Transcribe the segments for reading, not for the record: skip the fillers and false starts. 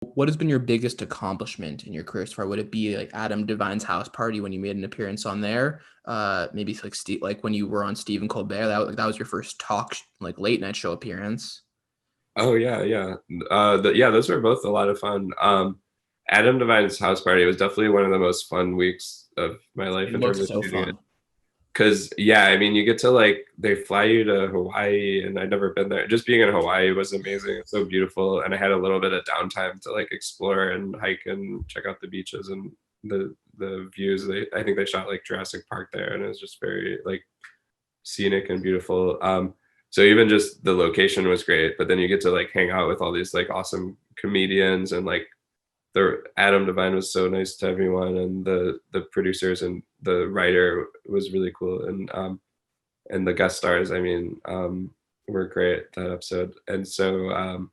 What has been your biggest accomplishment in your career so far? Would it be like Adam Devine's house party when you made an appearance on there? Maybe it's like like when you were on Stephen Colbert, that was your first like late night show appearance. Oh yeah, yeah. Yeah, those were both a lot of fun. Adam Devine's house party was definitely one of the most fun weeks of my life It in terms looks of so shooting it. fun. Because yeah, I mean, you get to like they fly you to Hawaii, and I'd never been there. Just being in Hawaii was amazing. It's so beautiful, and I had a little bit of downtime to like explore and hike and check out the beaches and the views. I think they shot like Jurassic Park there, and it was just very like scenic and beautiful. So even just the location was great, but then you get to like hang out with all these like awesome comedians and like the Adam Devine was so nice to everyone, and the producers and the writer was really cool, and the guest stars, I mean, were great that episode. And so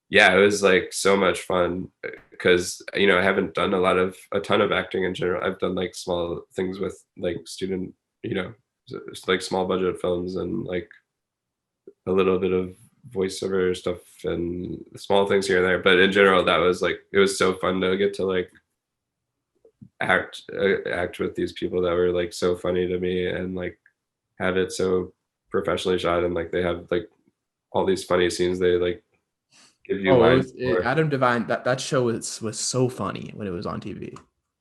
yeah, it was like so much fun because I haven't done a ton of acting in general. I've done like small things with like student, you know, like small budget films and like a little bit of voiceover stuff and small things here and there. But in general, that was like it was so fun to get to like act with these people that were like so funny to me and like have it so professionally shot, and like they have like all these funny scenes they like give you Oh, lines for. Adam Devine. That show was so funny when it was on TV.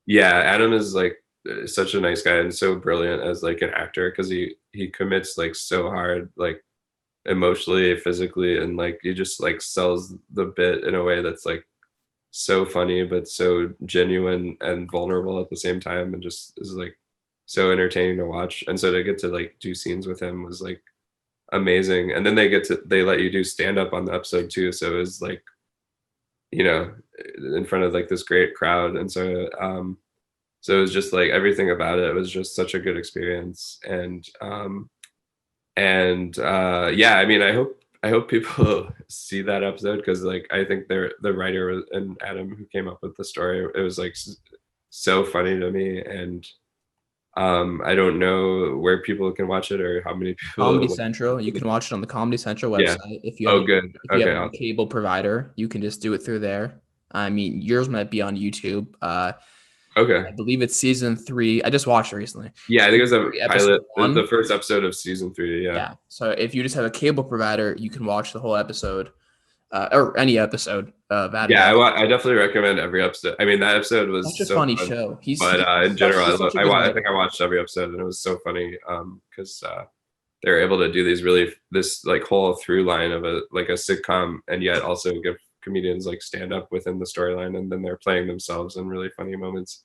Yeah, Adam is like such a nice guy and so brilliant as like an actor because he commits like so hard, like emotionally, physically, and like he just like sells the bit in a way that's like so funny but so genuine and vulnerable at the same time, and just is like so entertaining to watch. And so to get to like do scenes with him was like amazing. And then they let you do stand up on the episode too, so it was like you know in front of like this great crowd. And so it was just like everything about it was just such a good experience. And yeah, I mean, I hope people see that episode because like I think the writer and Adam who came up with the story, it was like so funny to me. And I don't know where people can watch it or how many Comedy people. Central. You can watch it on the Comedy Central Yeah. website if you have Oh, good. if you have Okay. like a Awesome. cable provider. You can just do it through there. I mean, yours might be on YouTube. I Okay. believe it's season 3. I just watched it recently. Yeah, I think it Season was a 3, pilot, episode the 1. first episode of season 3. Yeah. Yeah. So if you just have a cable provider, you can watch the whole episode, or any episode of Adam Yeah, Devine. I definitely recommend every episode. I mean, that episode Such was a so funny fun. show. But in general, He's such a good I writer. think I watched every episode, and it was so funny because they were able to do this like whole through line of a like a sitcom, and yet also give comedians like stand up within the storyline, and then they're playing themselves in really funny moments.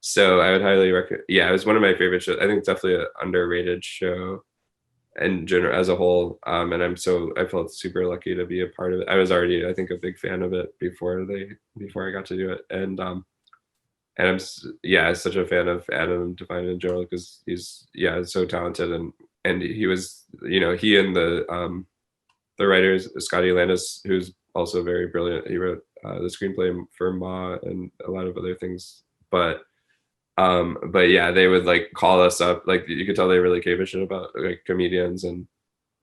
So I would highly recommend. Yeah, it was one of my favorite shows. I think it's definitely an underrated show in general as a whole. And I felt super lucky to be a part of it. I was already, I think, a big fan of it before I got to do it. And yeah, such a fan of Adam Devine in general because he's yeah so talented. And he was he and the writers Scotty Landis, who's also very brilliant. He wrote the screenplay for Ma and a lot of other things. But yeah, they would like call us up, like you could tell they really gave a shit about like comedians and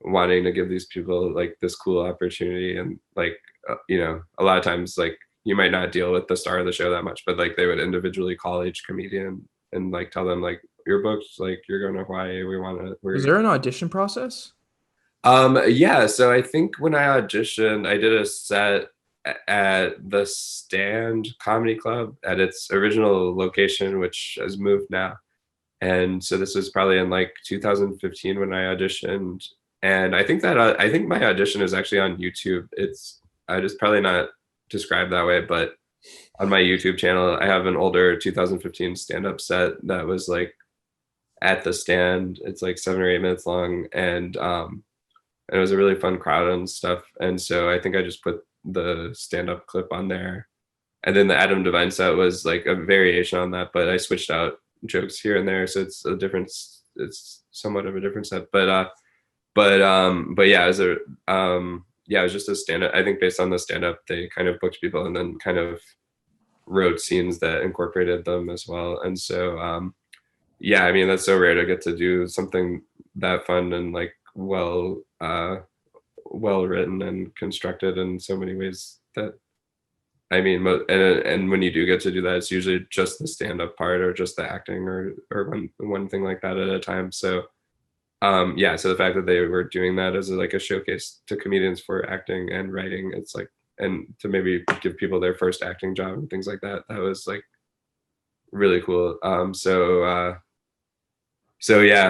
wanting to give these people like this cool opportunity. And like a lot of times like you might not deal with the star of the show that much, but like they would individually call each comedian and like tell them like your books, like you're going to Hawaii, we want to Was we're there an audition process? yeah, so I think when I auditioned, I did a set at the Stand Comedy Club at its original location, which has moved now. And so this was probably in like 2015 when I auditioned. And I think my audition is actually on YouTube. It's probably not described that way, but on my YouTube channel, I have an older 2015 stand-up set that was like at the Stand. It's like 7 or 8 minutes long, and it was a really fun crowd and stuff. And so I think I just put the stand-up clip on there. And then the Adam Devine set was like a variation on that, but I switched out jokes here and there, so it's somewhat of a different set. But yeah, it was just a stand-up. I think based on the stand-up, they kind of booked people and then kind of wrote scenes that incorporated them as well. And so yeah, I mean that's so rare to get to do something that fun and like well written and constructed in so many ways that I mean, and when you do get to do that, it's usually just the stand-up part or just the acting or one thing like that at a time. So yeah, so the fact that they were doing that as like a showcase to comedians for acting and writing, it's like, and to maybe give people their first acting job and things like that, that was like really cool. So yeah,